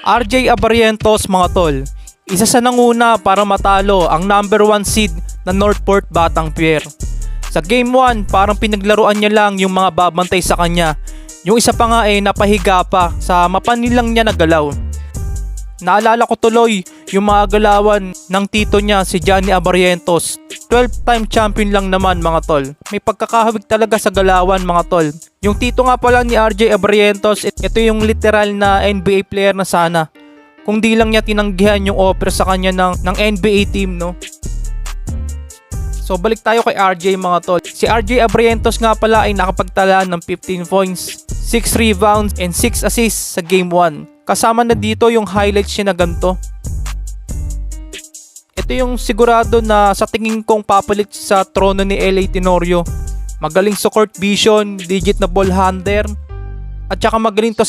RJ Abarrientos mga tol, isa sa nanguna para matalo ang number 1 seed na Northport Batang Pier. Sa game 1 parang pinaglaruan niya lang yung mga babantay sa kanya. Yung isa pa nga napahiga pa sa mapanilang niya na galaw. Naalala ko tuloy yung mga galawan ng tito niya si Johnny Abarrientos. 12-time champion lang naman mga tol. May pagkakahawig talaga sa galawan mga tol. Yung tito nga pala ni RJ Abarrientos, ito yung literal na NBA player na sana. Kung di lang niya tinanggihan yung offer sa kanya ng NBA team, no? So balik tayo kay RJ mga tol. Si RJ Abarrientos nga pala ay nakapagtala ng 15 points, 6 rebounds, and 6 assists sa game 1. Kasama na dito yung highlights niya na ganito. Ito yung sigurado na sa tingin kong papalit sa trono ni LA Tenorio. Magaling sa court vision, digit na ball handler, at saka magaling to